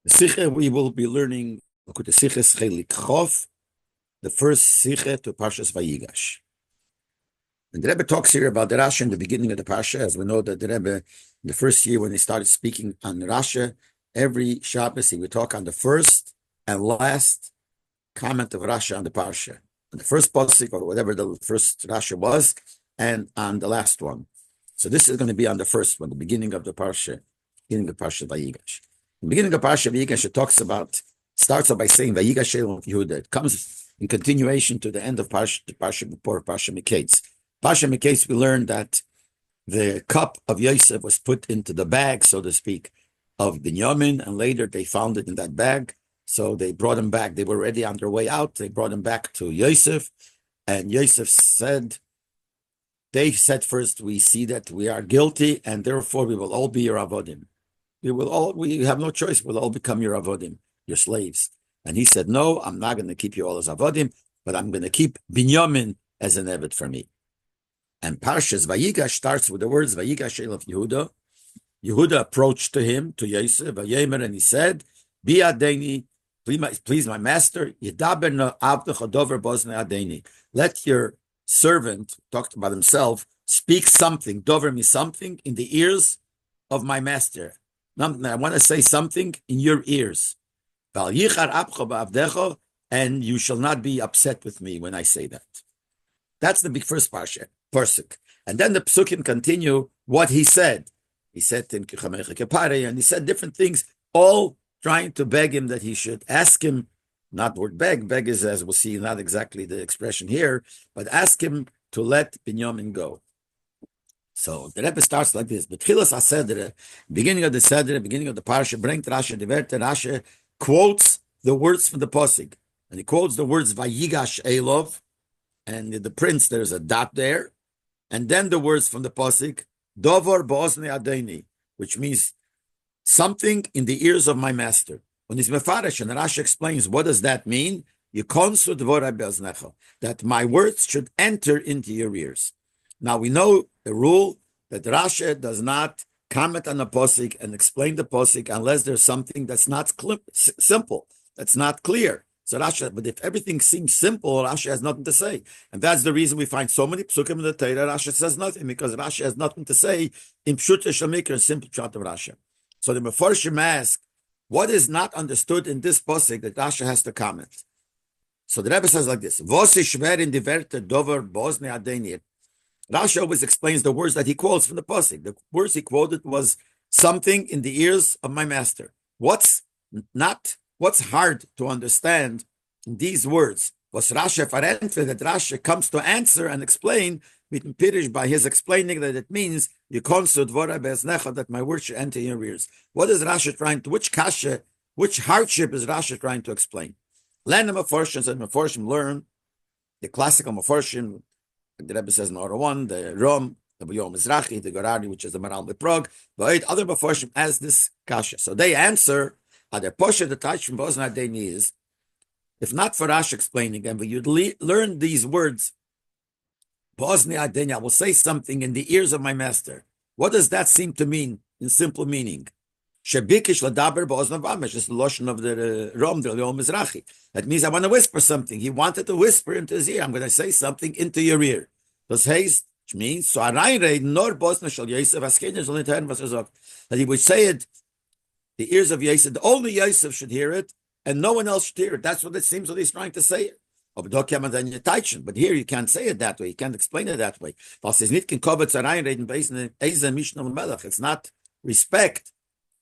The Sikha we will be learning the Sikha Chelik Chof, the first Sikha to Parshas Vayigash. And the Rebbe talks here about the Rasha in the beginning of the Parsha, as we know that the Rebbe, in the first year when he started speaking on Rasha, every Shabbos he would talk on the first and last comment of Rasha on the Parsha, on the first pasuk or whatever the first Rasha was, and on the last one. So this is going to be on the first one, the beginning of the Parsha, beginning of Parsha Vayigash. In the beginning of Parsha Vayigash, it talks about, starts off by saying Vayigash of Yehuda. It comes in continuation to the end of Parsha before Parsha Miketz. Parsha Miketz, we learned that the cup of Yosef was put into the bag, so to speak, of Binyamin, and later they found it in that bag. So they brought him back. They were already on their way out. They brought him back to Yosef, and Yosef said, they said first, we see that we are guilty, and therefore we will all be your avodim. We have no choice. We'll all become your avodim, your slaves. And he said, no, I'm not going to keep you all as avodim, but I'm going to keep Binyamin as an eved for me. And Parshas Vayigash starts with the words Vayigash of Yehuda. Yehuda approached to him, to Yosef, Vayemer, and he said, Bi adeni, please my master, Yedaber no avdecha dover bozne adeni. Let your servant, talked about himself, speak something, dover me something in the ears of my master. I want to say something in your ears. And you shall not be upset with me when I say that. That's the big first parsha, Persik. And then the psukim continue what he said. He said to him, and he said different things, all trying to beg him that he should ask him, not word beg, beg is, as we'll see, not exactly the expression here, but ask him to let Binyamin go. So the Rebbe starts like this. B'tchilas HaSeder, beginning of the Seder, beginning of the Parsha, bringt Rashi, the Verte Rashi quotes the words from the Posig. And he quotes the words Vayigash Elov, and the prince, there's a dot there. And then the words from the Posig, Dovor Bozne Adeni, which means something in the ears of my master. When he's Mefarish, and Rashi explains, what does that mean? That my words should enter into your ears. Now we know the rule that Rashi does not comment on the posik and explain the posik unless there's something that's not simple, that's not clear. So Rashi, but if everything seems simple, Rashi has nothing to say, and that's the reason we find so many psukim in the Torah. Rashi says nothing because Rashi has nothing to say in Pshuta Shamikra, simple chat of Rashi. So the Mefarshim ask, what is not understood in this posik that Rashi has to comment? So the Rebbe says like this: Vos ist schwer in die Werte dover bosne adeni. Rashi always explains the words that he quotes from the Pasuk. The words he quoted was something in the ears of my master. What's hard to understand in these words? Was Rashi Farentfe, that Rashi comes to answer and explain with Pirish by his explaining that it means that my words should enter your ears. What is Rashi trying to, which hardship is Rashi trying to explain? Learn the Mefarshim, and Mefarshim learn the classical Mefarshim. The Rebbe says in order one, the Rom, the Yom Mizrachi, the Gorari, which is the Maral Prague, but other Mefarshim as this kasha. So they answer, the Posha, the Taish from Bosna Adeni is, if not for Rashi explaining them, but you'd learn these words, Bosnia Adeni, I will say something in the ears of my master. What does that seem to mean in simple meaning? Shebikish ladaber bosna vamish is the lotion of the Rom, the Yom Mizrachi. That means I want to whisper something. He wanted to whisper into his ear. I'm going to say something into your ear. Das heißt, which means, so reinreden, nor Bosna shall Yosef, as Kinder shall not hear was gesagt. That he would say it, the ears of Yosef, only Yosef should hear it, and no one else should hear it. That's what it seems that he's trying to say. But here you can't say it that way. You can't explain it that way. It's not respect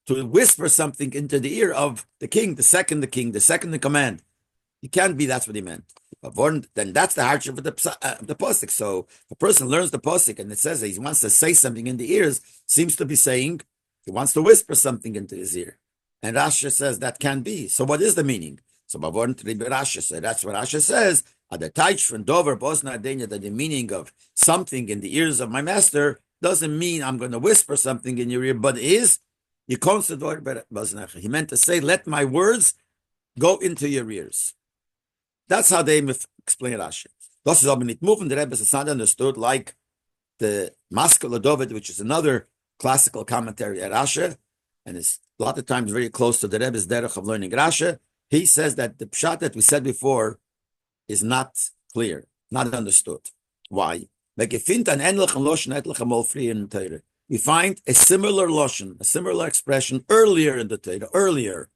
to whisper something into the ear of the king, the second in command. It can't be that's what he meant. But then that's the hardship of the posik. So if a person learns the posik and it says that he wants to say something in the ears, seems to be saying he wants to whisper something into his ear. And Rashi says that can't be. So what is the meaning? So Rashi says that's what Rashi says. At the taich from Dover Bosna Adenya, that the meaning of something in the ears of my master doesn't mean I'm going to whisper something in your ear, but is he meant to say, let my words go into your ears. That's how they explain Rashi. Das is aber nicht moving. The Rebbe is not understood like the Maskell of David, which is another classical commentary at Rashi. and it's a lot of times very close to the Rebbe's derech of learning Rashi. He says that the pshat that we said before is not clear, not understood. Why? We find a similar loshen, a similar expression earlier in the Torah, earlier.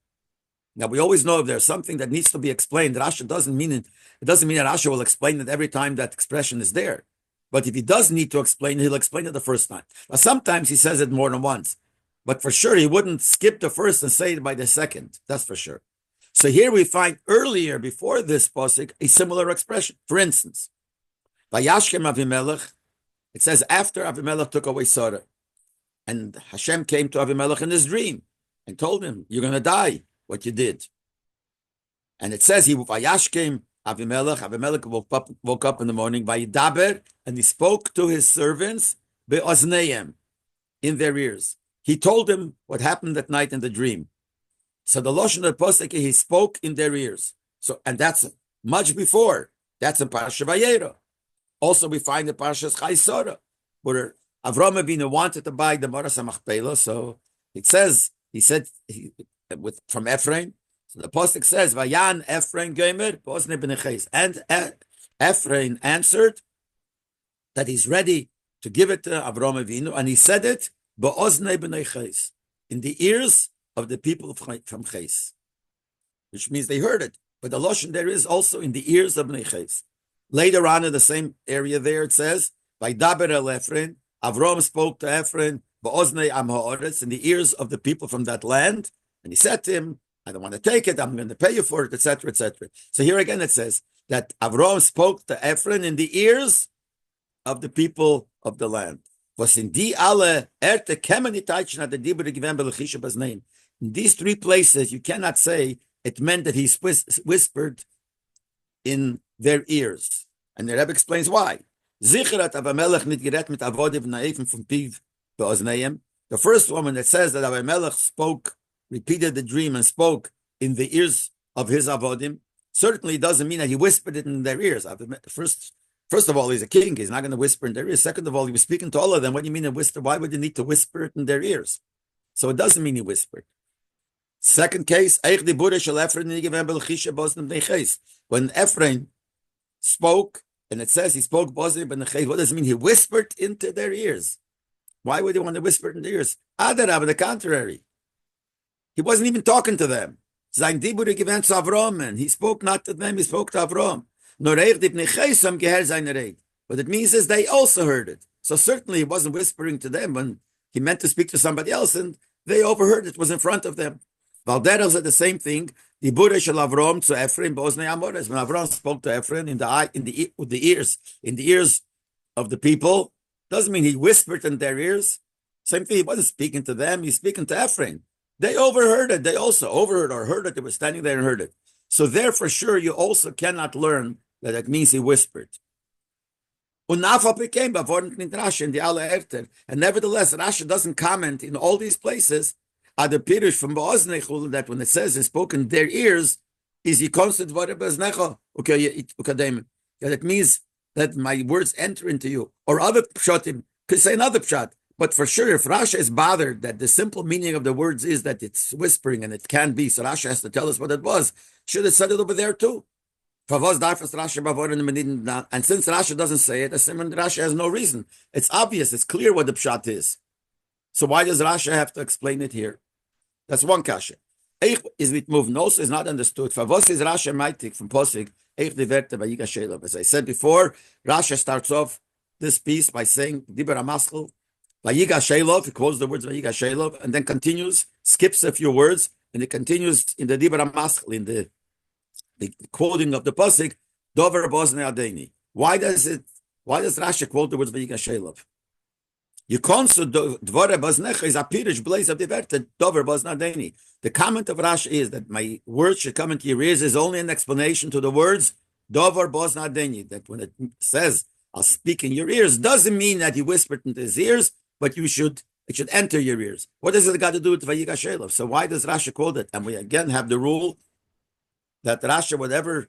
Now we always know if there's something that needs to be explained, Rashi doesn't mean it. It doesn't mean that Rashi will explain it every time that expression is there. But if he does need to explain it, he'll explain it the first time. Now sometimes he says it more than once, but for sure he wouldn't skip the first and say it by the second. That's for sure. So here we find earlier, before this pasuk, a similar expression. For instance, Vayashkem Avimelech, it says after Avimelech took away Sarah, and Hashem came to Avimelech in his dream and told him, "You're going to die. What you did." And it says he Vayashkem Avimelech woke up in the morning, Vayidaber, and he spoke to his servants be'ozneim, in their ears. He told them what happened that night in the dream. So the Lashon of the Pasuk, he spoke in their ears. So, and that's much before. That's in Parashat Vayera. Also, we find in Parashat Chaisara, where Avraham Avinu wanted to buy the Maras HaMachpelah. So it says, from Ephraim. So the Pasuk says, Vayan Ephraim Gomer Bozne B'neches. And Ephraim answered that he's ready to give it to Avraham Avinu, and he said it B'ozne B'neches, in the ears of the people from Ches, which means they heard it. But the Lashon there is also in the ears of Bnei Ches. Later on in the same area there, it says, Vaydaber el Ephraim, Avraham spoke to Ephraim, Ba'oznei am ha'oretz, in the ears of the people from that land, and he said to him, I don't want to take it, I'm going to pay you for it, etc., etc. So here again it says that Avraham spoke to Ephraim in the ears of the people of the land. In these three places, you cannot say it meant that he whispered in their ears. And the Rebbe explains why. The first woman that says that Avimelech spoke, repeated the dream and spoke in the ears of his avodim, certainly doesn't mean that he whispered it in their ears. First of all, he's a king. He's not going to whisper in their ears. Second of all, he was speaking to all of them. What do you mean to whisper? Why would you need to whisper it in their ears? So it doesn't mean he whispered. Second case, when Ephraim spoke, and it says he spoke, what does it mean? He whispered into their ears. Why would he want to whisper in their ears? Adarab, the contrary. He wasn't even talking to them. He spoke not to them, he spoke to Avram. But it means is they also heard it. So certainly he wasn't whispering to them when he meant to speak to somebody else, and they overheard it, was in front of them. Valderos said the same thing. The Buddha shall Avram to Ephraim, Bosnei Amores. When Avram spoke to Ephraim in the ears of the people, doesn't mean he whispered in their ears. Same thing, he wasn't speaking to them, he's speaking to Ephraim. They overheard it. They also overheard or heard it. They were standing there and heard it. So there for sure you also cannot learn that it means he whispered. And nevertheless, Rashi doesn't comment in all these places the pirush from Ba'oznechul that when it says he spoke in their ears, is he constant that it means that my words enter into you. Or other pshatim could say another pshat. But for sure, if Rashi is bothered that the simple meaning of the words is that it's whispering and it can be, so Rashi has to tell us what it was, should have said it over there too. And since Rashi doesn't say it, Rashi has no reason. It's obvious, it's clear what the pshat is. So why does Rashi have to explain it here? That's one kasha. Eich is mit move, no, is not understood. Favos is Rashi meitik from Posig, Eich de Verte Vayigash Leib. As I said before, Rashi starts off this piece by saying, Diber HaMaschel, Vayigash Leib, he quotes the words Vayigash Leib, and then continues, skips a few words, and it continues in the Diber HaMaschel, in the quoting of the Posig, Dover Bosne Adeni. Why does Rashi quote the words Vayigash Leib? You also dvore baznecha is a pirish blaze of the verte dover baznadeni. The comment of Rashi is that my words should come into your ears is only an explanation to the words dover baznadeni. That when it says I'll speak in your ears, doesn't mean that he whispered into his ears, but it should enter your ears. What does it got to do with Vayigash Leib? So why does Rashi quote it? And we again have the rule that Rashi, whatever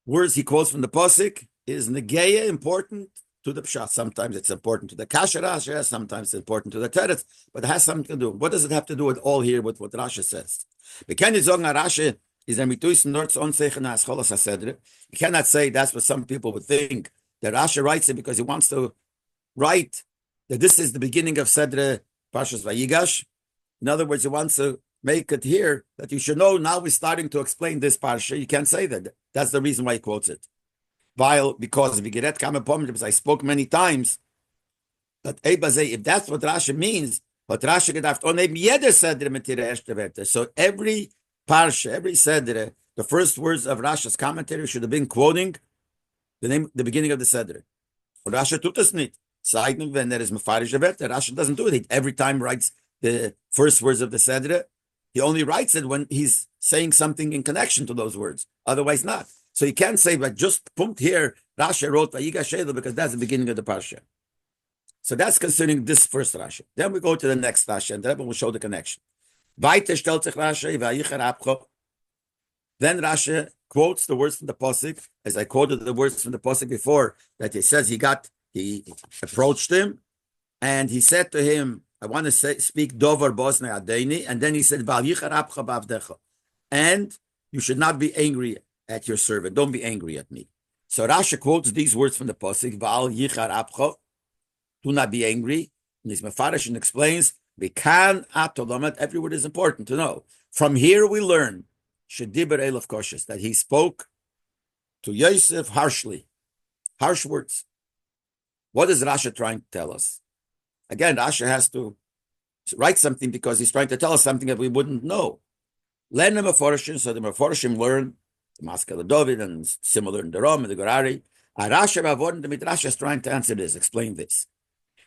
words he quotes from the Pasuk, is negeya important to the pshat. Sometimes it's important to the kasher Rashi, sometimes it's important to the teretz, but it has something to do. What does it have to do with all here with what Rashi says? We can Rashi is you cannot say that's what some people would think, that Rashi writes it because he wants to write that this is the beginning of Sedre Parshas Vayigash. In other words, he wants to make it here that you should know now we're starting to explain this parsha. You can't say that. That's the reason why he quotes it. Because I spoke many times that if that's what Rashi means, but Rashi gedacht, so every parsha, every sedre, the first words of Rashi's commentary should have been quoting the beginning of the sedre. Rashi tut es nicht. When there is mefarish verte, Rashi doesn't do it. He every time writes the first words of the sedre. He only writes it when he's saying something in connection to those words. Otherwise, not. So you can't say, but just punkt here, Rashi wrote Vayigash because that's the beginning of the parsha. So that's concerning this first Rashi. Then we go to the next Rashi, and then we'll show the connection. Then Rashi quotes the words from the Pasuk, as I quoted the words from the Pasuk before, that he says he approached him, and he said to him, I want to speak Dover Bosne Adeni, and then he said, and you should not be angry at your servant. Don't be angry at me. So Rashi quotes these words from the Pasuk, Val Yichar Apcha, do not be angry. And his Mefarish and explains, Bikan Atolomet, every word is important to know. From here we learn, Shediber Elef Koshes, that he spoke to Yosef harshly, harsh words. What is Rashi trying to tell us? Again, Rashi has to write something because he's trying to tell us something that we wouldn't know. Learn the Meforshim, so the Meforshim learn the Maskele David and similar in the Ram and the Gorari. Rashi Ravon, the Midrash is trying to answer this, explain this.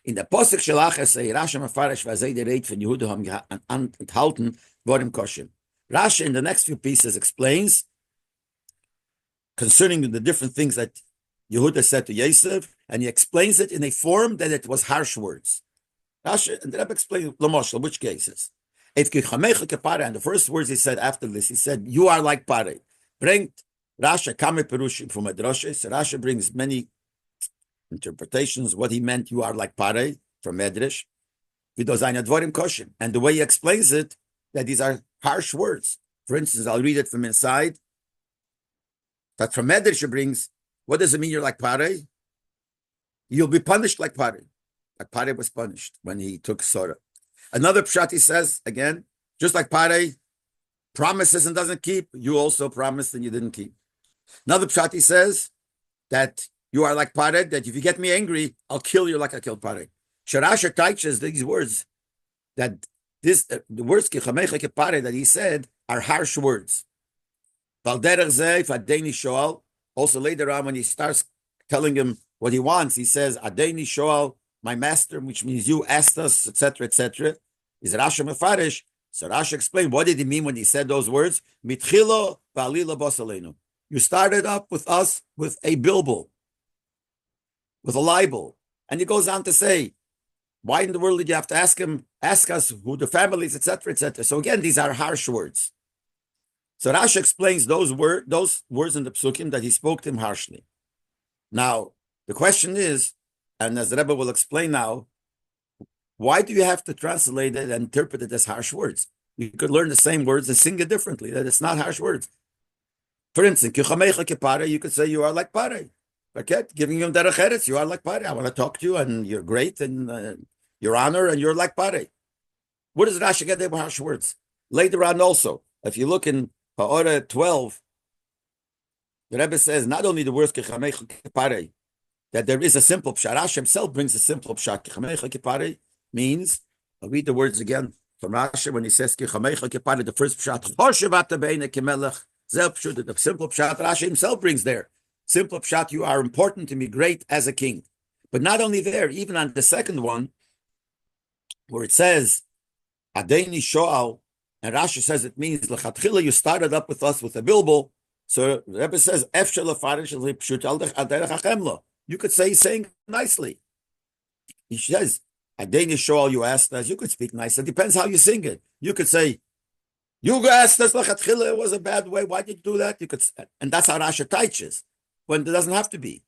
In der Posik Shalach say Rashi Mefarish v'azay the rate von Yehuda haben enthalten Vorim Koshim. Rashi in the next few pieces explains concerning the different things that Yehuda said to Yosef, and he explains it in a form that it was harsh words. Rashi and the Rabbi explained Lamoshel, which cases. And the first words he said after this, he said, "You are like Pare." Bring Rashi Kame Perushim from Medrash. So Rashi brings many interpretations what he meant. You are like Pare from Medrash. And the way he explains it, that these are harsh words. For instance, I'll read it from inside. That from Medrash brings, what does it mean? You're like Pare. You'll be punished like Pare. Like Pare was punished when he took Sora. Another pshat he says again, just like Pare promises and doesn't keep, you also promised and you didn't keep. Another pshat he says that you are like Pare, that if you get me angry, I'll kill you like I killed Pare. Sharasha teaches these words that the words that he said are harsh words. Also later on when he starts telling him what he wants, he says, Adeni Shoal, my master, which means you asked us, etc., etc. Is Rashi Mefarish. So Rashi explained, what did he mean when he said those words? Mitchilo v'alila bosalenu. You started up with us with a bilbil, with a libel. And he goes on to say, why in the world did you have to ask us who the families, etc., etc.? So again, these are harsh words. So Rashi explains those words in the psukim that he spoke to him harshly. Now, the question is, and as the Rebbe will explain now, why do you have to translate it and interpret it as harsh words? You could learn the same words and sing it differently, that it's not harsh words. For instance, you could say you are like Pare. Okay, giving him derech eretz, you are like Pare. I want to talk to you, and you're great, and your honor, and you're like Pare. What does Rashi get there with harsh words? Later on also, if you look in Ha'ora 12, the Rebbe says not only the words Pare, that there is a simple pshat. Rashi himself brings a simple pshat. Pare means, I'll read the words again from Rashi when he says Pare, the first pshat, the simple pshat Rashi himself brings there. Simple pshat, you are important to me, great as a king. But not only there, even on the second one, where it says, Adeni Shoal, and Rashi says it means, L'chatchila, you started up with us with a bilbil. So the Rebbe says, you could say, he's saying nicely. He says, Adeni Shoal, you asked us, you could speak nice. It depends how you sing it. You could say, you asked us, L'chatchila, it was a bad way. Why did you do that? You could, and that's how Rashi teaches, when it doesn't have to be.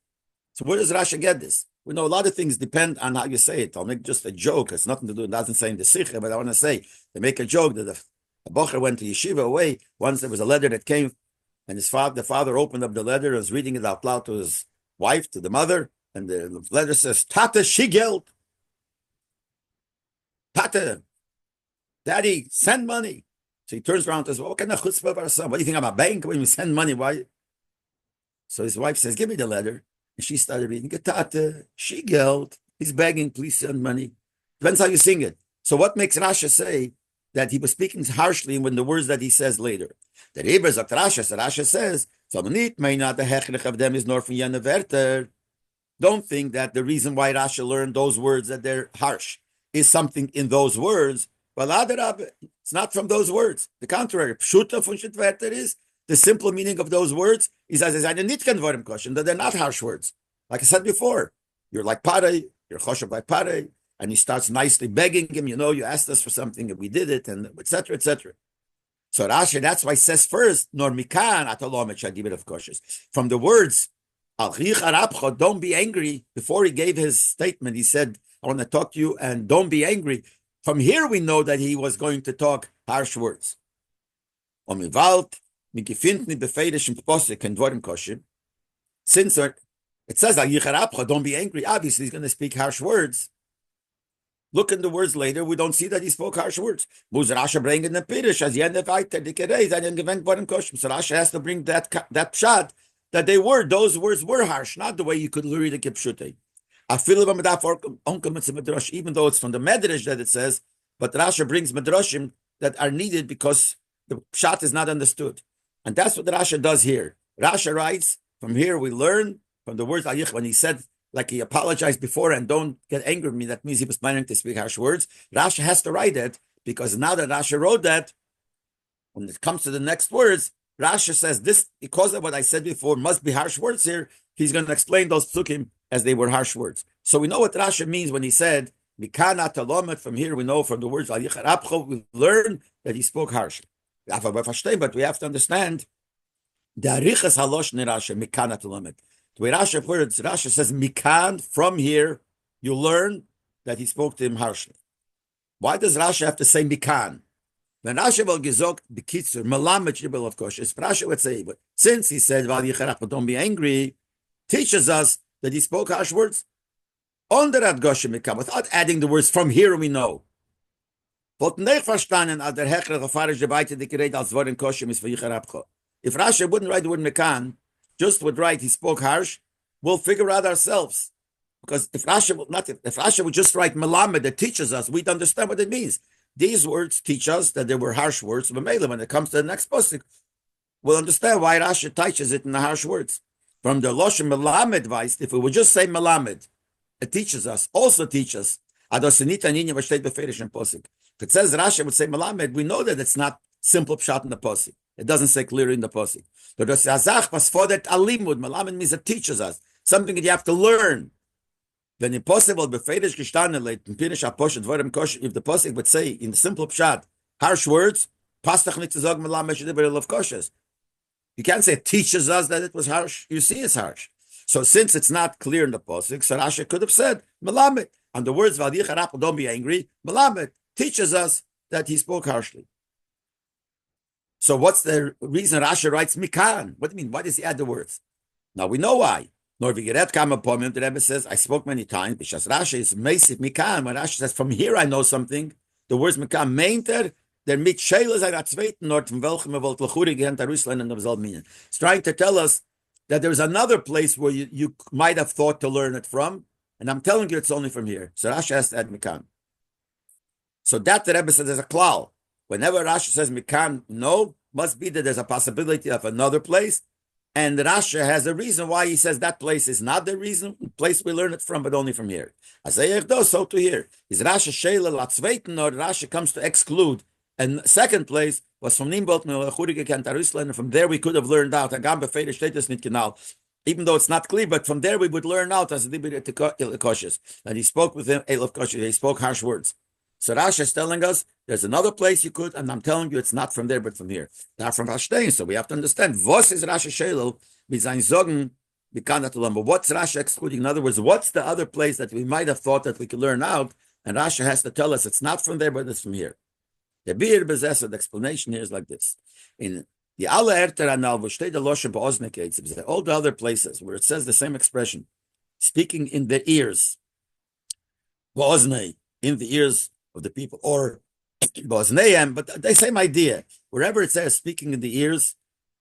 So where does Rashi get this? We know a lot of things depend on how you say it. I'll make just a joke. It's nothing to do, it doesn't say in the Sikha, but I want to say, they make a joke that a bocher went to yeshiva away. Once there was a letter that came, and the father opened up the letter and was reading it out loud to his wife, to the mother, and the letter says, Tata Shigeld. Tata, Daddy, send money. So he turns around and says, what kind of chutzpah for son? What do you think I'm a bank when you send money? Why? So his wife says, give me the letter. And she started reading, Tata, Shigeld. He's begging, please send money. Depends how you sing it. So what makes Rasha say that he was speaking harshly when the words that he says later? The Rebbe sagt Rasha, so Rasha says, the hechrich of them is nor from Yeneverter. Don't think that the reason why Rasha learned those words that they're harsh is something in those words. Well, it's not from those words. The contrary, Pshuta von Shitverter is the simple meaning of those words is as that they're not harsh words. Like I said before, you're like Parei, you're choshev like Parei, and he starts nicely begging him, you asked us for something and we did it, and etc., etc. So Rashi, that's why he says first, nor mikan atalomet shagibet of koshes. From the words, don't be angry. Before he gave his statement, he said, I want to talk to you and don't be angry. From here, we know that he was going to talk harsh words. Since it says, don't be angry, obviously he's going to speak harsh words. Look in the words later, we don't see that he spoke harsh words. So Rasha has to bring that pshat, that those words were harsh, not the way you could read the kipshute. Even though it's from the Medrash that it says, but Rasha brings Medrashim that are needed because the pshat is not understood. And that's what Rasha does here. Rasha writes, from here we learn from the words when he said, like he apologized before and don't get angry with me, that means he was planning to speak harsh words. Rasha has to write it because now that Rasha wrote that, when it comes to the next words, Rasha says this, because of what I said before, must be harsh words here. He's going to explain those psukim as they were harsh words. So we know what Rasha means when he said, Mikana Talomet, from here we know from the words, we learn that he spoke harshly. But we have to understand, the Arichas Halosh Rasha, Mikana Talomet. The way Rasha words, Rasha says, Mikan, from here, you learn that he spoke to him harshly. Why does Rasha have to say Mikan? When Rasha will gesagt, Bekitzur, Melamed Shibel of Kosh, Rasha would say, but since he said, don't be angry, teaches us that he spoke harsh words. Under that Goshe Mikam, without adding the words, from here we know. If Rasha wouldn't write the word Mikan, just would write he spoke harsh, we'll figure out ourselves. Because if Rasha would just write Melamed that teaches us, we'd understand what it means. These words teach us that there were harsh words. When it comes to the next posting, we'll understand why Rasha teaches it in the harsh words. From the Loshem Melamed Weist, if we would just say Melamed, it teaches us, also teaches. If it says Rasha would say Melamed, we know that it's not simple pshat in the posik. It doesn't say clearly in the posik. Melamed means it teaches us something that you have to learn. Then impossible, if the posik would say in the simple pshat harsh words, you can't say it teaches us that it was harsh. You see it's harsh. So since it's not clear in the posik, so Rasha could have said Melamed. And the words don't be angry, Melamed teaches us that he spoke harshly. So what's the reason Rasha writes Mikan? What do you mean? Why does he add the words? Now we know why. The Rebbe says, I spoke many times, because Rasha is Meisiv Mikan. When Rasha says, from here I know something, the words Mikan meinter, der mit Scheile sei der zweiten Ort, von welchem wollt Lechuri gehen, Jerusalem and demselben meaning. It's trying to tell us that there's another place where you might have thought to learn it from, and I'm telling you it's only from here. So Rasha has to add Mikan. So that the Rebbe says there's a klal. Whenever Rasha says Mikan, no, must be that there's a possibility of another place. And Rasha has a reason why he says that place is not the place we learn it from, but only from here. So to here. Is Rasha Sheila Latzveiten, or Rasha comes to exclude. And second place was from Nimbolt, and from there we could have learned out. Even though it's not clear, but from there we would learn out as that he spoke with him, he spoke harsh words. So Rasha is telling us there's another place you could, and I'm telling you it's not from there, but from here. Not from Hashtain. So we have to understand. Was is Rasha Shelel mit sein Sorgen But what's Rashi excluding? In other words, what's the other place that we might have thought that we could learn out? And Rashi has to tell us it's not from there, but it's from here. The beer bezesser, the explanation here is like this. In the alle erter anal, wo steht der Loshe be'ozne, all the other places where it says the same expression, speaking in the ears, be'ozne, in the ears of the people, or be'ozneim, but the same idea. Wherever it says speaking in the ears,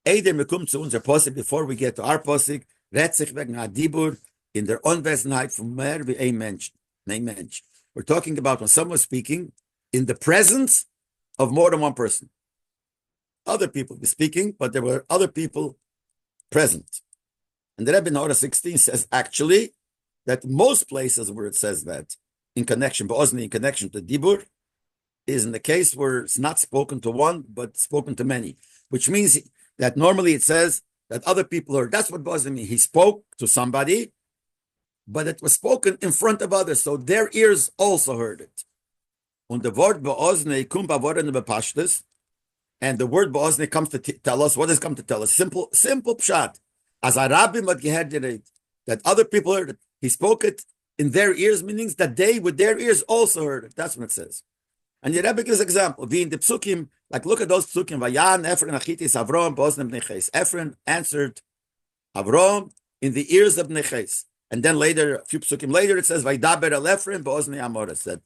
Eider mekum zu unser Posik, before we get to our Posik, redt sich wegen Adibur, in der Unwesenheit von mehr wie ein Mensch. We're talking about when someone is speaking in the presence of more than one person. Other people were speaking, but there were other people present. And the Rebbe in Order 16 says actually that most places where it says that in connection, in connection to Dibur, is in the case where it's not spoken to one, but spoken to many, which means that normally it says that other people heard. That's what Bosni means. He spoke to somebody, but it was spoken in front of others, so their ears also heard it. Und the word be'ozne kum ba'voren bepashtus, and the word be'ozne comes to tell us, what does it come to tell us? Simple pshat. As a rabbi that other people heard it. He spoke it in their ears, meaning that they with their ears also heard it. That's what it says. And the Rebbe gives an example. In the psukim, like look at those psukim. Vayan Ephron achitis Avrom be'ozne bnei ches. Ephron answered Avrom in the ears of bnei ches. And then later, a few psukim later, it says Vaydaber el Ephron be'ozne Amoras. That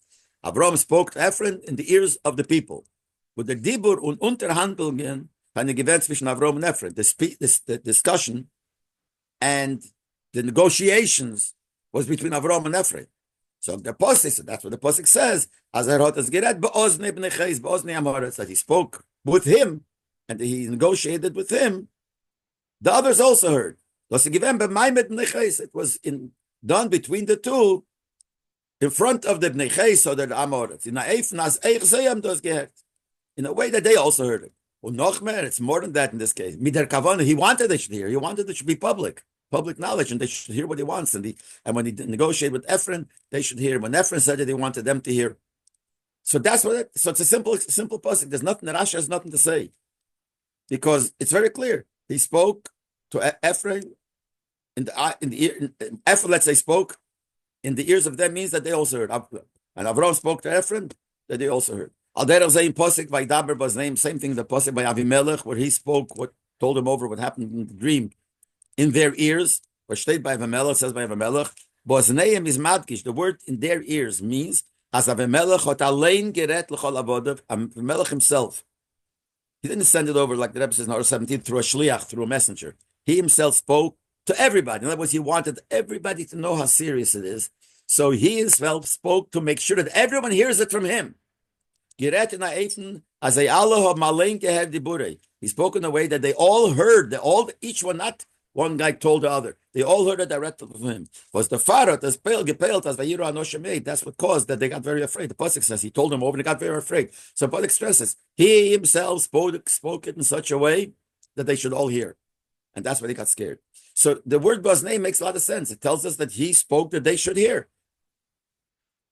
Avram spoke to Ephron in the ears of the people. With the Dibur und Unterhandlungen von the event zwischen Avram and Ephron, the discussion and the negotiations was between Avram and Ephron. So the Pasuk, so that's what the Pasuk says, as Gered be'ozne bnei ches be'ozne Amoras, that he spoke with him and he negotiated with him. The others also heard. It was done between the two, in front of the Bnei Ches or the Amoritz. In a way that they also heard it. It's more than that in this case. He wanted they should hear. He wanted it should be public knowledge, and they should hear what he wants. And when he negotiated with Ephron, they should hear. When Ephron said that he wanted them to hear. So that's what. So it's a simple pasuk. There's nothing. Rashi has nothing to say, because it's very clear. He spoke to Ephron in the ear. Ephron, let's say, spoke in the ears of them, means that they also heard. And Avram spoke to Ephron, that they also heard. Al derech zeh in Posik Vaydaber B'ozneim, same thing in the Posik by Avimelech, where he spoke, told him over what happened in the dream, in their ears. What steht by Avimelech, says by Avimelech, B'ozneim is madkish. The word in their ears means, as Avimelech hot alein geret l'chol avodav, Avimelech himself. He didn't send it over like the Rebbe says in Order 17 through a shliach, through a messenger. He himself spoke to everybody. In other words, he wanted everybody to know how serious it is. So he himself spoke to make sure that everyone hears it from him. He spoke in a way that they all heard. Each one, not one guy told the other. They all heard it directly from him. Was the Pharaoh as pale gepelt as Vayiro Anoshemei? That's what caused that they got very afraid. The pasuk says he told them over, and they got very afraid. So pasuk stresses he himself spoke it in such a way that they should all hear, and that's why they got scared. So the word B'oznei makes a lot of sense. It tells us that he spoke that they should hear.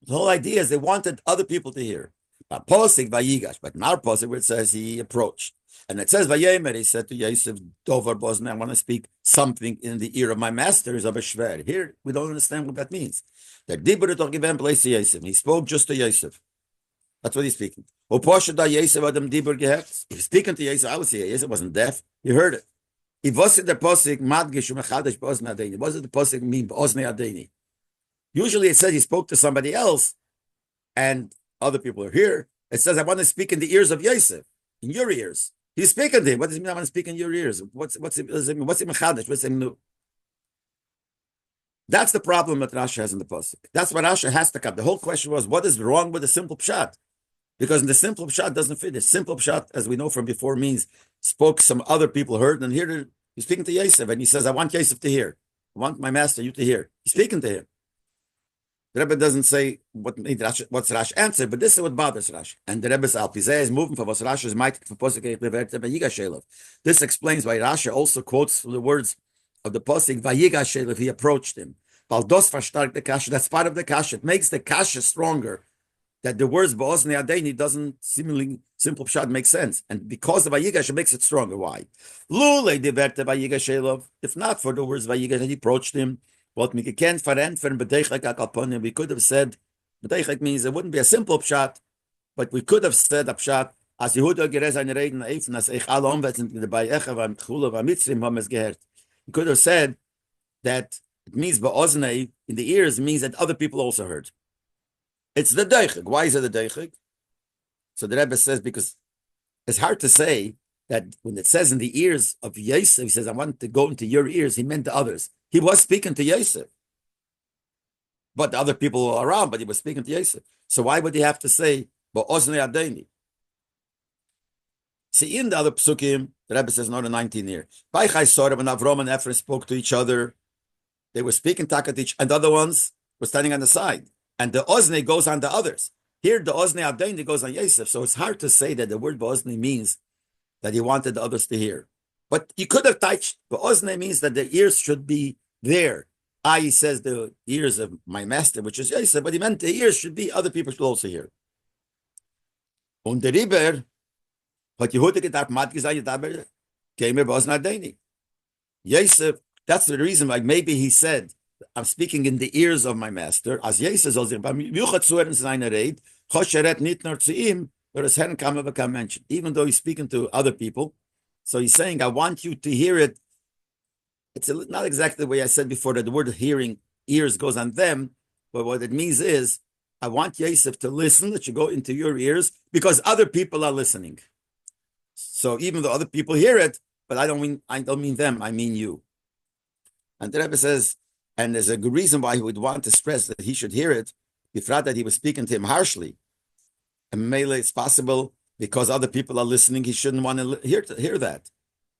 The whole idea is they wanted other people to hear. Posik Vayigash, but in our Posik where it says he approached. And it says Vayemer, he said to Yosef, Dover B'oznei, I want to speak something in the ear of my master, is of a shver. Here, we don't understand what that means. That Dibur toch given place to Yosef. He spoke just to Yosef. That's what he's speaking. He's speaking to Yosef, obviously Yosef wasn't deaf. He heard it. It wasn't the Posik Madgish Umechadash B'oznei Adeni. It wasn't the Posik mean B'oznei Adeni. Usually it says he spoke to somebody else, and other people are here. It says, I want to speak in the ears of Yosef, in your ears. He's speaking to him. What does it mean I want to speak in your ears? What's it mean? What's it mechadash? What's it new? That's the problem that Rashi has in the pasuk. That's what Rashi has to cut. The whole question was, what is wrong with the simple pshat? Because in the simple pshat doesn't fit. The simple pshat, as we know from before, means spoke, some other people heard, and here he's speaking to Yosef, and he says, I want Yosef to hear. I want my master, you to hear. He's speaking to him. The Rebbe doesn't say what's Rashi answer, but this is what bothers Rashi. And the Rebbe's Alpizeh is moving for what Rashi is mighty for Posik Vayigash. This explains why Rashi also quotes from the words of the Posik Vayigash. He approached him. Baldos verstärkt the kasha. That's part of the kasha. It makes the kasha stronger. that the words Ba'ozni Adeni doesn't seemingly simple pshat make sense. And because of Vayigash, it makes it stronger. Why? Lule diverte Vayigash Elov. If not for the words Vayigash, he approached him. What we can we could have said, Bedeichek means it wouldn't be a simple pshat, but we could have said a pshat, as Yehuda gerez eine Reden eifen, as ich alle umwetzen, bei Echa, beim Chula, beim Mitzrim, haben es gehört. We could have said that it means Ba'oznei, in the ears, means that other people also heard. It's the deichik. Why is it the deichik? So the Rebbe says, because it's hard to say that when it says in the ears of Yosef, he says, I want to go into your ears, he meant to others. He was speaking to Yosef. But the other people were around, but he was speaking to Yosef. So why would he have to say, Ba'oznei Adeni? See, in the other psukim, the Rebbe says, not in 19 here. Vayichai Sora, when Avram and Ephraim spoke to each other, they were speaking takat each, and the other ones were standing on the side. And the Oznei goes on the others. Here, the Oznei Adeni goes on Yosef. So it's hard to say that the word Oznei means that he wanted the others to hear. But you could have touched, but Oznei means that the ears should be there. He says the ears of my master, which is Yosef, but he meant the ears should be, other people should also hear. Und der Riber, hat Yehuda gedacht, Mat gesagt, Yedaber, came here Oznei Adeni. Yosef, that's the reason why maybe he said, I'm speaking in the ears of my master. As Yosef soll sich beim Yuchat zuhören seine Rede, Chosheret nicht nur zu ihm, or as Herrn kann mention. Even though he's speaking to other people, so he's saying, I want you to hear it. It's not exactly the way I said before that the word hearing, ears goes on them, but what it means is, I want Yosef to listen, that you go into your ears, because other people are listening. So even though other people hear it, but I don't mean them, I mean you. And the Rebbe says, and there's a good reason why he would want to stress that he should hear it, befrat that he was speaking to him harshly. And maybe it's possible because other people are listening, he shouldn't want to hear that.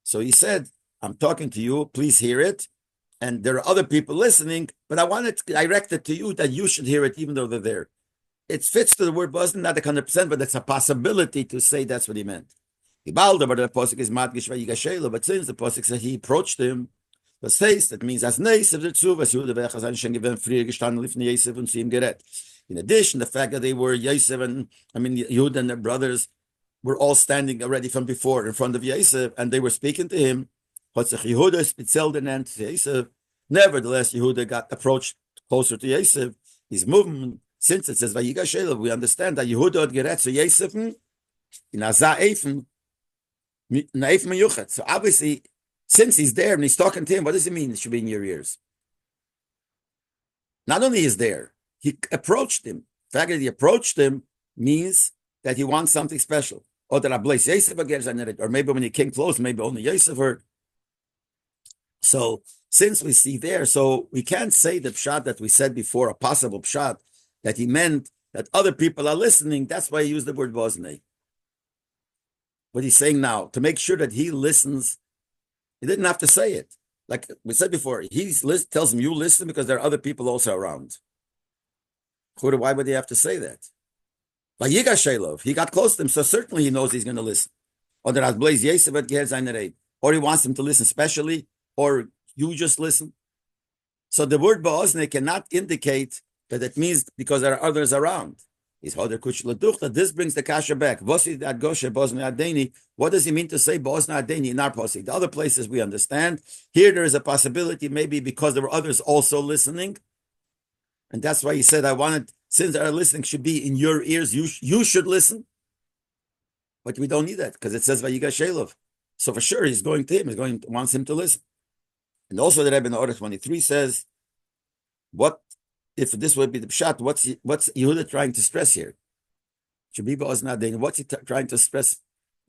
So he said, I'm talking to you, please hear it. And there are other people listening, but I want it directed to you that you should hear it even though they're there. It fits to the word wasn't not 100%, but it's a possibility to say that's what he meant. But the Pasuk is Matgish Vayigash, but since the Pasuk said he approached him, das heißt, that means as Yosef dazu, was Yehuda wechas an schon gewinn früher gestanden, lief Yosef und zu ihm gerät. In addition, the fact that they were Yosef and, Yehuda and their brothers were all standing already from before in front of Yosef, and they were speaking to him. Hat sich Yehuda speziell genannt to Yosef. Nevertheless, Yehuda got approached closer to Yosef. His movement, since it says Vayigash, we understand that Yehuda had gerät zu Yosef in Azah Eifen, so obviously, since he's there and he's talking to him, what does it mean? It should be in your ears. Not only is there, he approached him. The fact that he approached him means that he wants something special. Or that Ablaze Yosef again, or maybe when he came close, maybe only Yosef heard. So since we see there, so we can't say the pshat that we said before, a possible pshat, that he meant that other people are listening. That's why he used the word Boznei. What he's saying now, to make sure that he listens, he didn't have to say it. Like we said before, he tells him, you listen because there are other people also around. Why would he have to say that? Vayigash, he got close to him, so certainly he knows he's going to listen. Or he wants him to listen specially, or you just listen. So the word ba'ozne cannot indicate that it means because there are others around. This brings the kasha back. What does he mean to say Ba'ozna Adeni in our posik? The other places we understand. Here there is a possibility, maybe because there were others also listening. And that's why he said, I wanted, since they are listening, should be in your ears, you should listen. But we don't need that, because it says Vayigash. So for sure, he's going to him, wants him to listen. And also the Rebbe in Order 23 says, what if this would be the pshat, what's Yehuda trying to stress here? Should be Ba'ozna Adeni. What's he trying to stress?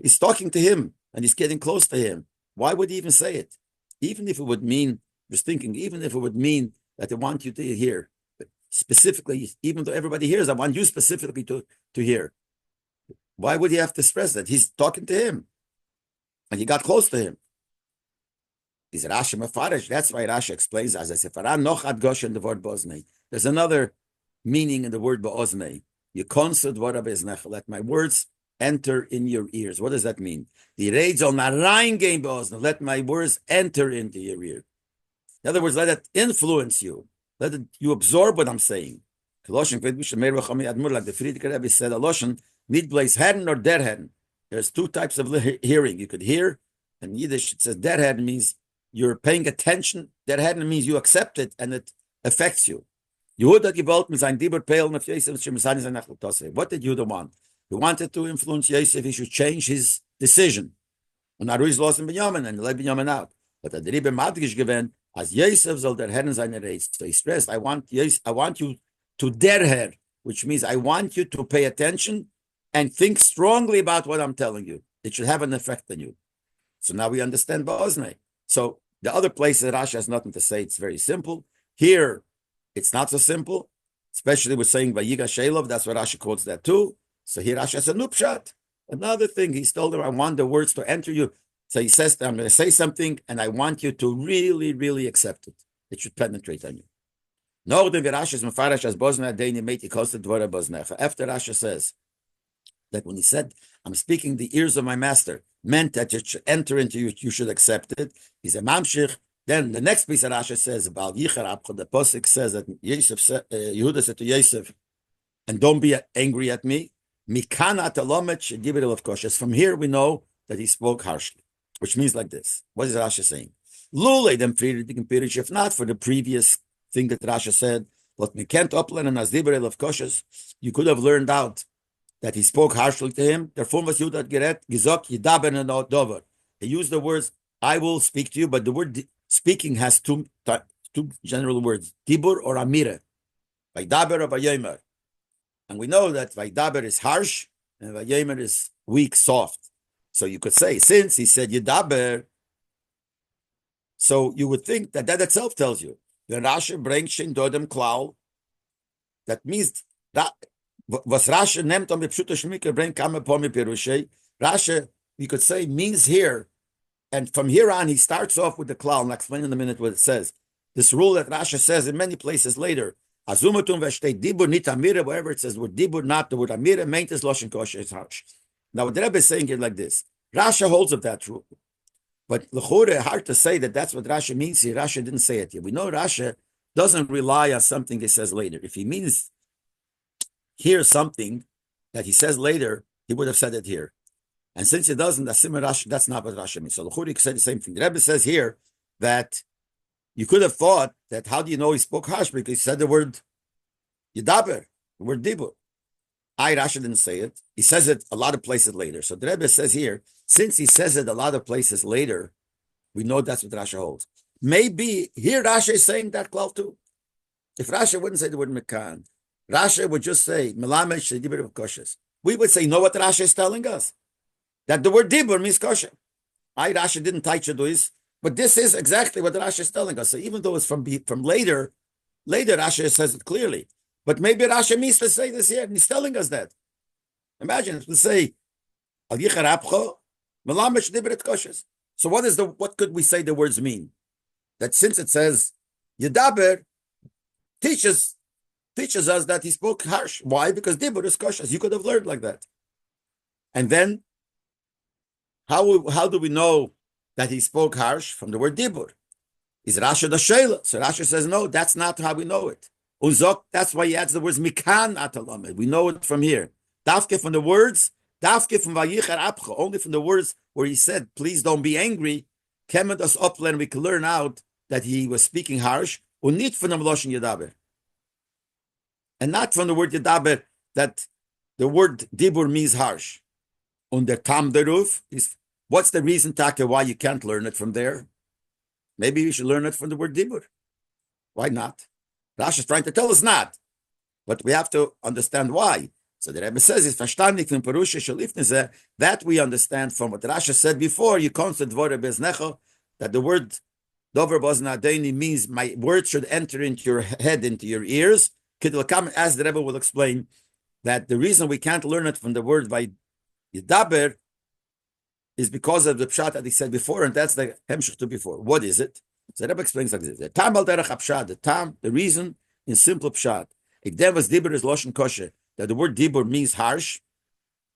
He's talking to him, and he's getting close to him. Why would he even say it? Even if it would mean, even if it would mean that they want you to hear, but specifically, even though everybody hears, I want you specifically to hear. Why would he have to stress that? He's talking to him, and he got close to him. He's Rashi Mefarish. That's why Rashi explains as a Sefarah noch ad gosh in the word Boznei. There's another meaning in the word Boznei. Let my words enter in your ears. What does that mean? Let my words enter into your ear. In other words, let it influence you. You absorb what I'm saying. Like the Friedrich Rebbe said, a Loshen, need blaze herren or der herren. There's two types of hearing. You could hear, and Yiddish it says der herren means you're paying attention. Der herren means you accept it and it affects you. Yehuda gewollt mit sein Dibur Peilen auf Yosef. What did Yehuda want? He wanted to influence Yosef. He should change his decision. And Aruiz lost in Binyamin and Leib Binyamin out. But the Rebbe Madgish given as Yosef soll der Herren seine Reis. So he stressed, I want you to der Herr, which means I want you to pay attention and think strongly about what I'm telling you. It should have an effect on you. So now we understand Ba'oznei. So the other places Rashi has nothing to say. It's very simple. Here, it's not so simple, especially with saying Vayigash. That's what Rashi quotes that too. So here Rashi has a nupshat. Another thing, he's told her, I want the words to enter you. So he says, I'm going to say something, and I want you to really, really accept it. It should penetrate on you. After Rashi says that when he said, I'm speaking the ears of my master, meant that it should enter into you, you should accept it. He's a mamshich. Then the next piece of Rashi says about Yichar Apcha, the Posik says that Yehuda said to Yosef, and don't be angry at me. From here we know that he spoke harshly, which means like this. What is Rashi saying? If not for the previous thing that Rashi said, you could have learned out that he spoke harshly to him. He used the words, I will speak to you, but the word speaking has two general words, dibur or amire, vaydaber or vayomer. And we know that vaydaber is harsh and vayomer is weak, soft. So you could say, since he said yidaber, so you would think that itself tells you. When Rashi brings shin dodem klau, that means that was Rashi nemt on the pshuto shmika bring kame pomi perushay. Rashi, we could say, means here, and from here on he starts off with the klau. I'll explain in a minute what it says. This rule that Rashi says in many places later. Azumatum v'shtei dibur nit amira, wherever it says word dibur, not the word amira, maintains loshen kosher is harsh. Now what the Rebbe is saying here like this. Rashi holds of that rule. But l'chore, hard to say that that's what Rashi means here. Rashi didn't say it here. We know Rashi doesn't rely on something he says later. If he means here something that he says later, he would have said it here. And since he doesn't, that's not what Rashi means. So l'chore said the same thing. The Rebbe says here that you could have thought that how do you know he spoke harsh? Because he said the word yidaber, the word dibur. Rashi didn't say it. He says it a lot of places later. So the Rebbe says here, since he says it a lot of places later, we know that's what Rashi holds. Maybe here Rashi is saying that klal too. If Rashi wouldn't say the word mekan, Rashi would just say melamed shedibur of koshes. We would say, you know what Rashi is telling us? That the word dibur means kosher. Rashi didn't teach this, but this is exactly what Rashi is telling us. So even though it's from later Rashi says it clearly. But maybe Rashi means to say this here, and he's telling us that. Imagine if we say al yichar apcho melamed shedibur koshes. So what could we say the words mean? That since it says Yedaber teaches us that he spoke harsh. Why? Because dibur is kosher. You could have learned like that. And then how do we know that he spoke harsh? From the word dibur. Is Rashi the Sheila? So Rashi says, no, that's not how we know it. Uzok, that's why he adds the words mikan atalamed. We know it from here. Dafke from the words, dafke from vayichar apcha, only from the words where he said, please don't be angry. Kemet us upland, we can learn out that he was speaking harsh, unit from the Loshen Yedaber. And not from the word Yedaber, that the word Dibur means harsh. On the Tam Deruf, what's the reason, Taka, why you can't learn it from there? Maybe you should learn it from the word Dibur. Why not? Rashi is trying to tell us not. But we have to understand why. So the Rebbe says, that we understand from what Rashi said before, you constant that the word Dover Boznadeni means my word should enter into your head, into your ears. As the Rebbe will explain, that the reason we can't learn it from the word by Yedaber is because of the pshat that he said before, and that's the hemshich to before. What is it? So the Rebbe explains like this: the tam al derech pshat, the reason in simple pshat. Ikdem was dibur is loshen kosher. That the word dibur means harsh,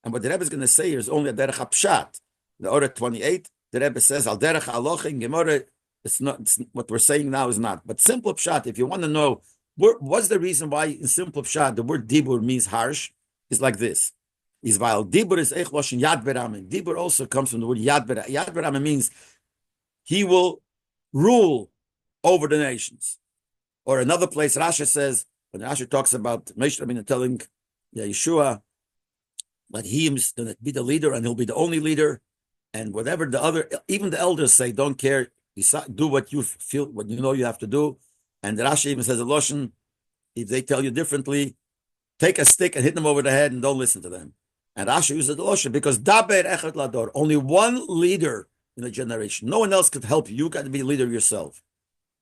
and what the Rebbe is going to say here is only a derech pshat. The Orah 28, the Rebbe says al derech aloch in Gemara. It's not. What we're saying now is not. But simple pshat. If you want to know What's the reason why, in simple pshat, the word dibur means harsh? Is like this. Is while dibur is echlosh and yad beramen. Dibur also comes from the word yad beramen. Yad beramen means he will rule over the nations. Or another place, Rashi says, when Rashi talks about Moshe Rabbeinu telling Yeshua that he is going to be the leader and he'll be the only leader, and whatever the other, even the elders say, don't care, do what you feel, what you know you have to do. And Rashi even says, Loshen, if they tell you differently, take a stick and hit them over the head and don't listen to them. And Rashi uses the Loshen because Daber Echet Lador, only one leader in a generation. No one else could help you. You got to be a leader yourself.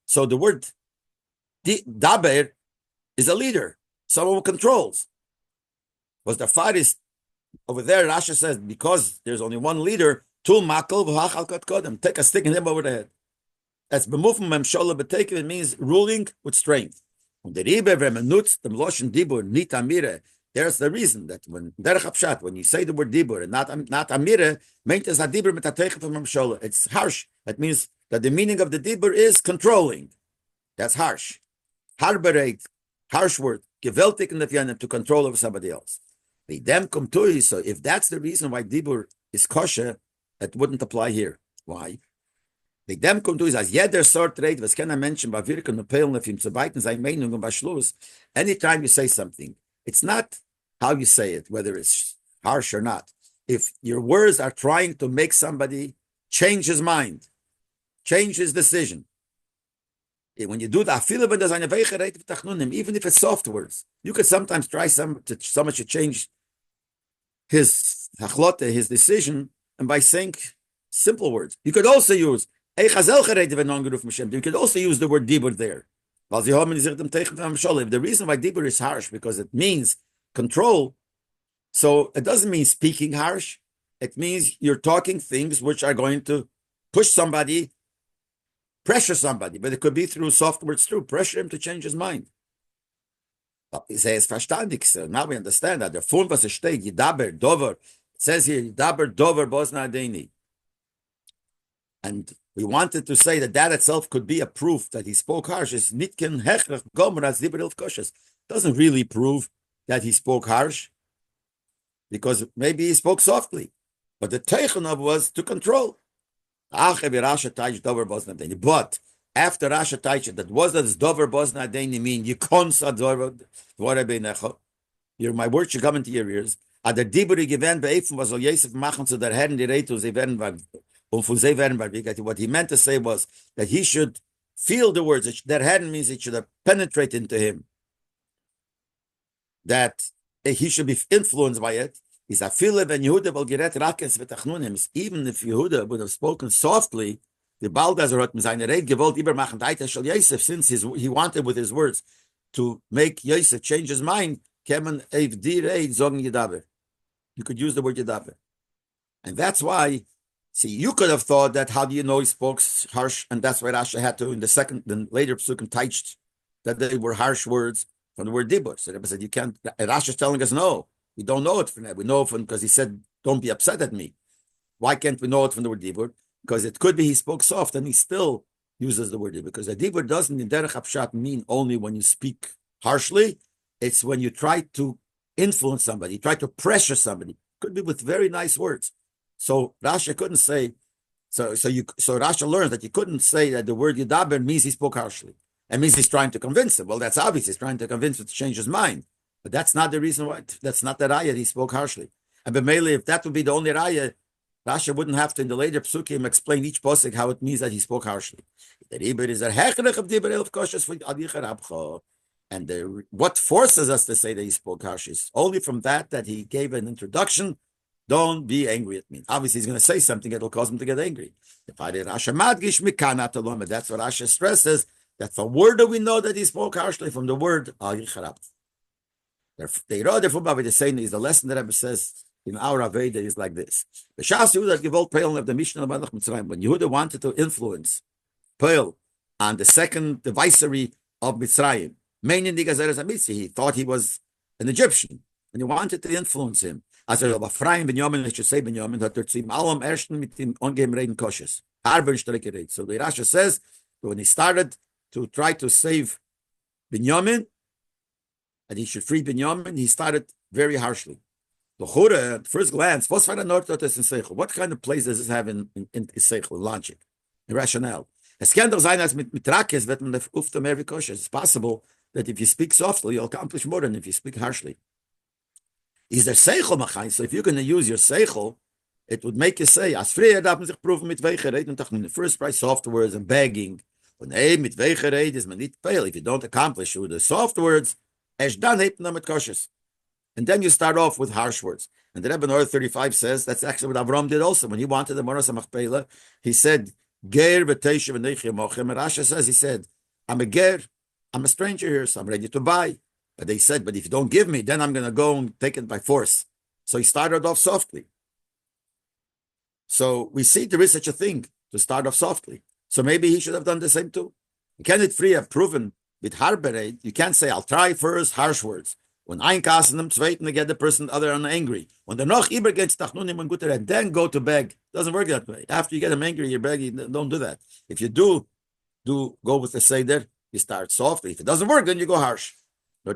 So the word Daber is a leader, someone who controls. Was the Faris over there? Rashi says because there's only one leader. Tul makol v'hachal kot kodem. Take a stick and hit him over the head. That's b'mufim memshola b'tekim. It means ruling with strength. The ribe v'menutz the meloshin dibur nit amire. There's the reason that when derech hapshat, when you say the word dibur and not amire, meint as hadibur metateichen from memshola. It's harsh. That means that the meaning of the dibur is controlling. That's harsh. Harbereit, harsh word. Gewaltig in the fianem, to control over somebody else. They them come to you. So if that's the reason why dibur is kosher, that wouldn't apply here. Why? They them come to you as jeder sort rate, was can I mention by wirken und peilen auf ihm zu beiten sein Meinung und bei Schluss. Anytime you say something, it's not how you say it, whether it's harsh or not. If your words are trying to make somebody change his mind, change his decision, when you do that, even if it's soft words, you could sometimes try someone to change his hachlote, his decision, and by saying simple words. You could also use you could also use the word dibur there. The reason why dibur is harsh because it means control, so it doesn't mean speaking harsh. It means you're talking things which are going to push somebody, pressure somebody, but it could be through soft words too. Pressure him to change his mind. So now we understand that the form was a steht, Yidaber, Dover. It says here, Yidaber, Dover, Bosna Adeni. And we wanted to say that itself could be a proof that he spoke harsh. It's Nitken Hechrach Gomer as Dibber Koshes. Doesn't really prove that he spoke harsh, because maybe he spoke softly. But the Teichen of was to control. But after Rasha Taicha, that was that Dover Bosna Adeni mean you konsa Dover my words should come into your ears. Ad der Diburi given beefen was soll Yosef machen zu der Herren die Retu sie werden what he meant to say was that he should feel the words. That Herren means it should have penetrated into him. That he should be influenced by it. Is a feel when Yehuda will get rakes v'tachnunim. Even if Yehuda would have spoken softly, the Baldazer hat mit seiner Rede gewollt übermachen weiter shel Yosef, since he wanted with his words to make Yosef change his mind. Kemen ev di Rede sagen Yedaber. You could use the word Yedaber, and that's why. See, you could have thought that how do you know he spoke harsh, and that's why Rashi had to in the later psukim teach that they were harsh words from the word dibur. So Rabbi said you can't. And Rashi is telling us no. We don't know it from that. We know it from because he said, "Don't be upset at me." Why can't we know it from the word dibur? Because it could be he spoke soft and he still uses the word dibur. Because the dibur doesn't in derech hapshat mean only when you speak harshly. It's when you try to influence somebody, try to pressure somebody. Could be with very nice words. So Rashi couldn't say. So Rashi learns that you couldn't say that the word Yedaber means he spoke harshly. It means he's trying to convince him. Well, that's obvious. He's trying to convince him to change his mind. But that's not the reason why. That's not the raya. He spoke harshly. And B'meili, if that would be the only raya, Rashi wouldn't have to in the later psukim explain each posik how it means that he spoke harshly. The Riber is a hechrech of Dibur elf koshes for Adicha Rabcha. And what forces us to say that he spoke harsh is only from that he gave an introduction. Don't be angry at me. Obviously, he's going to say something that will cause him to get angry. That's what Rashi stresses. That's the word that we know that he spoke harshly from the word Ayicharab. The Rabbi saying is the lesson that Rabbi says in our Aveda is like this. When Yehuda wanted to influence Pearl on the viceroy of Mitzrayim, he thought he was an Egyptian, and he wanted to influence him. Also, aber freien Benjamin, ich should say Benjamin, hat zu ihm allem ersten mit dem ungeheben Reden kosches. So the Rashi says, when he started to try to save Binyamin, and he should free Binyamin, he started very harshly. The Chura, at first glance, what kind of place does this have in Seichel, logic, in rationale? It's possible that if you speak softly, you'll accomplish more than if you speak harshly. Is there Seichel Machai? So if you're going to use your Seichel, it would make you say, as früher darf man sich prüfen mit welcher Rede, und in the first price soft words and begging, und mit welcher Rede ist man nicht fail. If you don't accomplish with the soft words, erst dann hebt man mit Koshes. And then you start off with harsh words. And the Rebbe in Order 35 says, that's actually what Avram did also. When he wanted the Moras HaMachpelah, he said, Ger v'teisha v'neichi mochem. And Rasha says, he said, I'm a ger, I'm a stranger here, so I'm ready to buy. But they said, but if you don't give me, then I'm going to go and take it by force. So he started off softly. So we see there is such a thing, to start off softly. So maybe he should have done the same too. Can it free have proven with Harbered? You can't say, I'll try first harsh words. When einkassen them, zweiten to get the person other and angry. When they're noch übergeht, then go to beg. Doesn't work that way. After you get them angry, you're begging. Don't do that. If you do go with the seder, you start softly. If it doesn't work, then you go harsh. So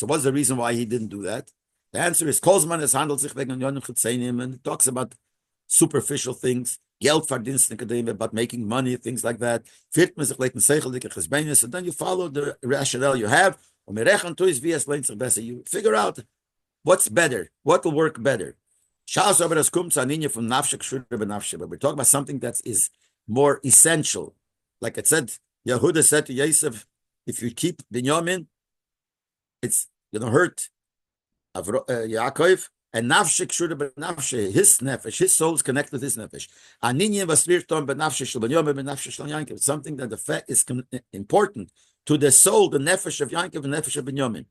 what's the reason why he didn't do that? The answer is Kozman es handelt sich wegen Yonach, and it talks about superficial things, Geldverdienst, about making money, things like that. And then you follow the rationale you have. You figure out what's better, what will work better. But we're talking about something that is more essential. Like it said, Yehuda said to Yosef, if you keep Binyamin, it's going to hurt Yaakov. And nafshik shura benafshe, his nefesh, his soul is connected with his nefesh. Aninyan vasvirton benafshe shel Binyamin benafshe shel Yaakov. Something that the fact is important to the soul, the nefesh of Yaakov and nefesh of Binyamin.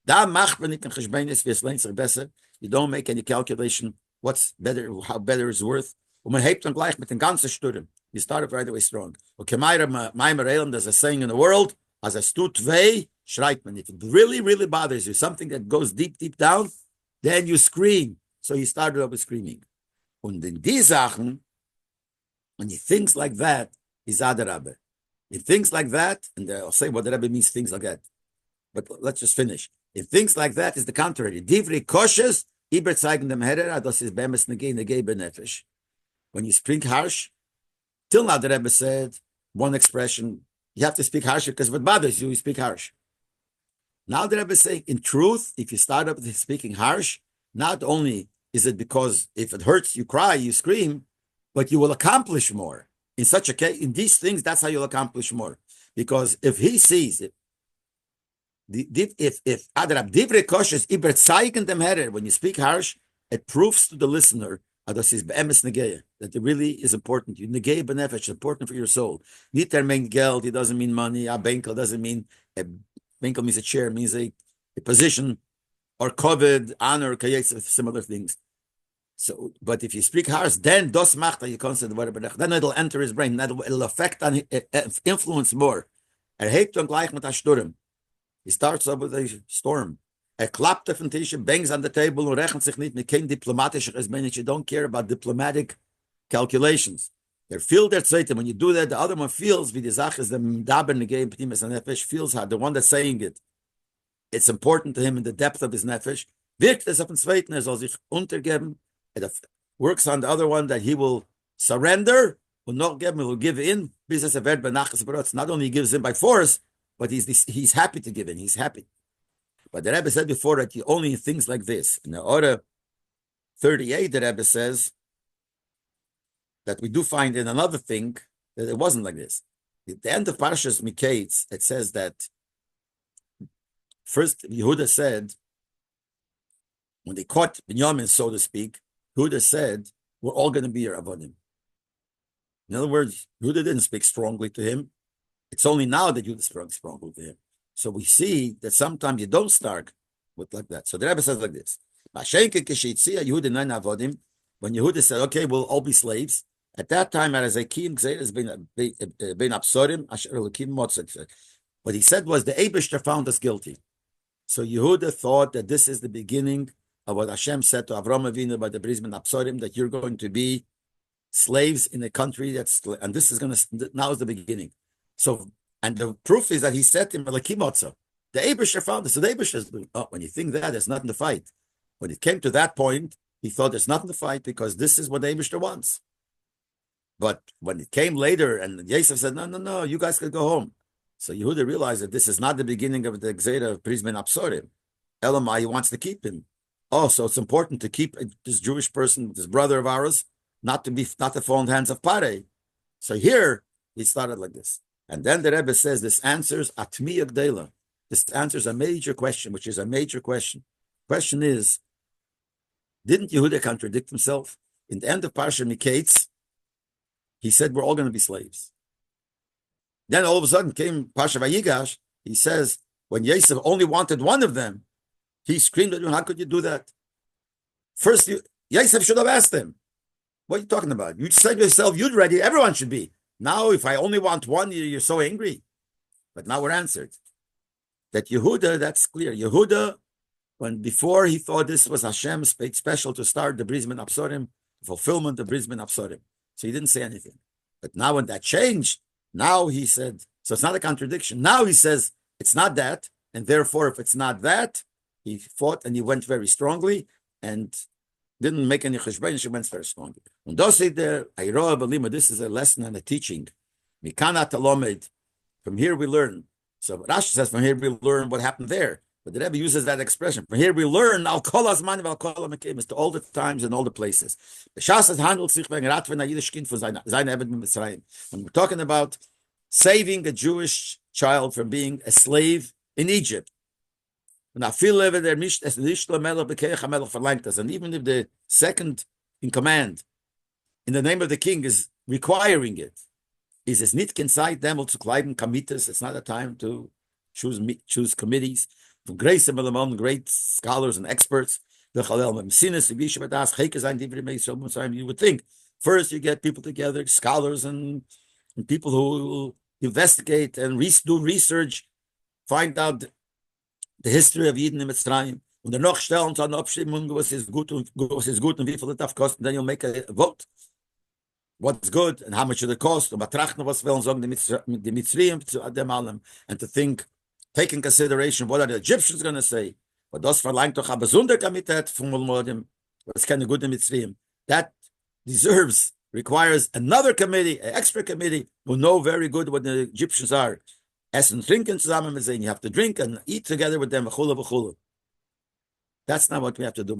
Da macht man nicht ein Cheshbenes, wie es lernt sich besser. You don't make any calculation what's better, how better is worth. Und man hebt dann gleich mit den ganzen Sturm. You start right away strong. Okay, there's a saying in the world, as a stut vei, schreit man. If it really, really bothers you, something that goes deep, deep down, then you scream. So he started off with screaming. Und in die Sachen, when he thinks like that, he's Ad Rabbi. He thinks like that, and I'll say what the Rabbi means, things like that. But let's just finish. If things like that is the contrary. Divri koshes, iber zeigen dem Herrer, das ist bemes negei benefesh. When you speak harsh, till now the Rebbe said, one expression, you have to speak harsh because if it bothers you, you speak harsh. Now the Rebbe is saying, in truth, if you start up with speaking harsh, not only is it because if it hurts, you cry, you scream, but you will accomplish more. In such a case, in these things, that's how you'll accomplish more. Because if he sees it, if Adrab Divre Koshes Iber zeigen dem Herrer, when you speak harsh, it proves to the listener that it really is important. You negei benefit, it's important for your soul. Niter mean geld, it doesn't mean money. A benkel doesn't mean a benkel means a chair, means a position, or covered honor, similar things. So, but if you speak harsh, then dos machta you consider whatever. Then it'll enter his brain. It'll affect and influence more. Hebt gleich mit a Sturm. He starts up with a storm. Klappt von Tisch, bangs on the table und rechnet sich nicht mit kein diplomatischer Gesmenich. You don't care about diplomatic calculations. Feel that Zweite. When you do that, the other one feels wie die Sache ist, the Daber negei Pnimis and Nefesh feels how the one that's saying it. It's important to him in the depth of his Nefesh. Wirkt es auf den Zweiten, soll sich untergeben. It works on the other one that he will surrender, will not give, will give in. Not only he gives in by force, but he's happy to give in. He's happy. But the Rebbe said before that you only things like this. In the Order 38, the Rebbe says that we do find in another thing that it wasn't like this. At the end of Parashas Miketz, it says that first Yehuda said, when they caught Binyamin, so to speak, Yehuda said, we're all going to be your avodim. In other words, Yehuda didn't speak strongly to him. It's only now that Yehuda spoke strongly to him. So we see that sometimes you don't start with like that. So the Rebbe says like this. When Yehuda said, okay, we'll all be slaves. At that time, but he said was the Eibishter found us guilty. So Yehuda thought that this is the beginning of what Hashem said to Avram Avinu by the Brisman Absorim, that you're going to be slaves in a country and this is going to, now is the beginning. So And the proof is that he said to him, the Eibusher found this. So the Eibusher, when you think that, there's nothing to fight. When it came to that point, he thought there's nothing to fight because this is what the Eibusher wants. But when it came later and Yosef said, no, you guys can go home. So Yehuda realized that this is not the beginning of the Gzeira of Prismin Absorim. Elamai, he wants to keep him. Oh, so it's important to keep this Jewish person, this brother of ours, not to fall in the hands of Pare. So here, he started like this. And then the Rebbe says this answers Atmiya Gdeila. This answers a major question, which is a major question. Question is, didn't Yehuda contradict himself? In the end of Parsha Miketz, he said we're all going to be slaves. Then all of a sudden came Parsha Vayigash. He says, when Yosef only wanted one of them, he screamed at him, how could you do that? First, Yosef should have asked him, what are you talking about? You said yourself, you'd ready, everyone should be. Now, if I only want one, you're so angry. But now we're answered. That Yehuda, that's clear. Yehuda, before he thought this was Hashem's special to start the Brisman Absorim, fulfillment of Brisman Absorim. So he didn't say anything. But now when that changed, now he said, so it's not a contradiction. Now he says, it's not that. And therefore, if it's not that, he fought and he went very strongly and didn't make any cheshbon. She went very strongly. And this is a lesson and a teaching. From here we learn. So Rashi says, from here we learn what happened there. But the Rebbe uses that expression. From here we learn al kol hazman val kol hamekim, to all the times and all the places. When we're talking about saving a Jewish child from being a slave in Egypt, and even if the second in command, in the name of the king, is requiring it, is es nicht inside them to kleiden committees. It's not a time to choose committees from great scholars and experts. You would think first you get people together, scholars and people who investigate and do research, find out the history of Yidden in Mitzrayim. Und dann noch stellen zu einer Abstimmung, was ist gut und wie viel es darf kosten, then you'll make a vote. What's good and how much should it cost? Und betrachten, was wollen sagen die Mitzrayim zu dem allem. And to think, take in consideration, what are the Egyptians going to say? But das verlangt doch eine Besonderkeit von Mulmodim. Das ist keine gute Mitzrayim. That requires another committee, an extra committee, who know very good what the Egyptians are. Essen, trinken zusammen mit ihnen. You have to drink and eat together with them. That's not what we have to do.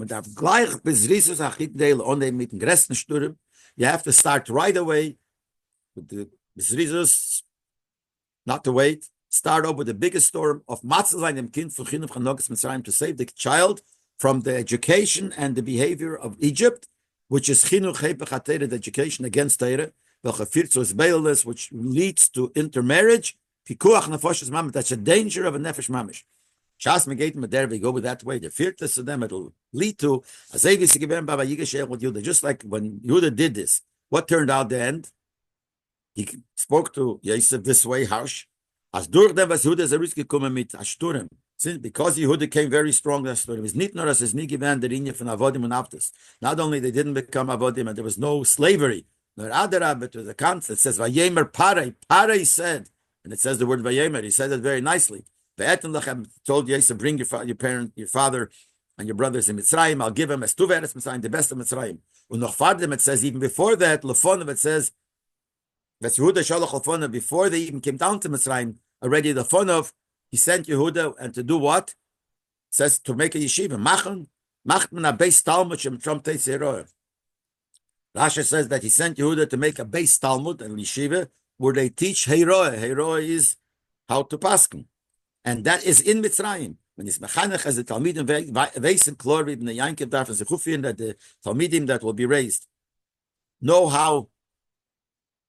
You have to start right away with the Bizrizus, not to wait. Start off with the biggest storm of Matzah Kind for Chinuch Chanogas Mitzrayim, to save the child from the education and the behavior of Egypt, which is Chinuch Hepech HaTeirah, the education against Teirah, which leads to intermarriage. Pikuach nefoshes mamish, that's a danger of a nefesh mamish. Shas megatim there, we go with that way. The fearless to them, it'll lead to just like when Yehuda did this. What turned out the end? He spoke to Yosef this way, harsh. As durch dem was Yehuda zerus gekommen mit Ashturim. Because Yehuda came very strong as Ashturim. It's not as is nie gewähnt der Linie von Avodim und Avdus. Not only they didn't become Avodim and there was no slavery, nor Adarab, but to the concept it says Vayemer Parei. Parei said. And it says the word Vayemer. He said it very nicely. Told Yosef, bring your father, and your brothers in Mitzrayim. I'll give him as Tuveres Mitzrayim, the best of Mitzrayim. And Fardim, it says, even before that, Lefonav, it says, that's Yehuda Shalach Lefonav, before they even came down to Mitzrayim, already Lefonav, he sent Yehuda, and to do what? It says, to make a yeshiva. Machtman a base Talmud, Shem Trom Teitzeroah. Rashi says that he sent Yehuda to make a base Talmud, and yeshiva, where they teach Heiroah. Heiroah is how to paskin. And that is in Mitzrayim. When it's mechanech as the Talmidim veisen klori in the Yankiv darf as a chufin, that the Talmidim that will be raised know how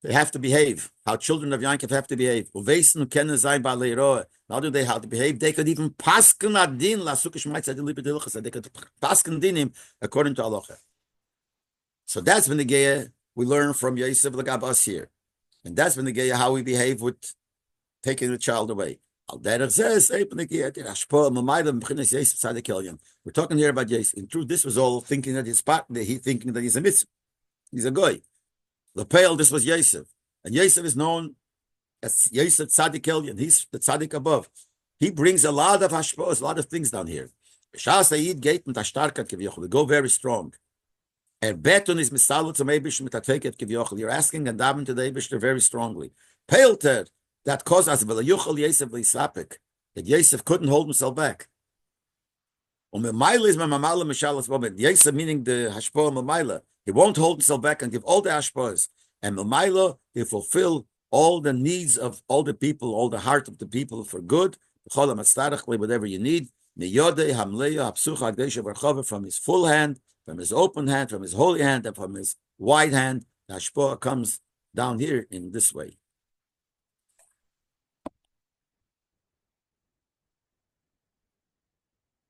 they have to behave, how children of Yankiv have to behave. Uveisen kennen sein ba leiroah. How do they have to behave? They could even pasken adin la sukish maitzad libedilchas. They could pasken dinim according to halacha. So that's been the geya we learn from Yosef Lagabas here, and that's been the geya how we behave with taking the child away. We're talking here about Yosef. In truth, this was all thinking that he's thinking that he's a mitzvah. He's a goy. The pale, this was Yosef. And Yosef is known as Yosef Tzaddik Elyon, he's the Tzaddik above. He brings a lot of hashpos, a lot of things down here. We go very strong. Betun is misalut zum Eibish mit atfeket kivyochel. You're asking and daven to the Eibish very strongly. Peilter, that caused us v'layuchel Yosef v'yislapik, that Yosef couldn't hold himself back. Yosef meaning the hashpoah Memaila. He won't hold himself back and give all the hashpoahs. And Memaila, he fulfill all the needs of all the people, all the heart of the people for good. Whatever you need. From his full hand, from his open hand, from his holy hand, and from his wide hand, the hashpoah comes down here in this way.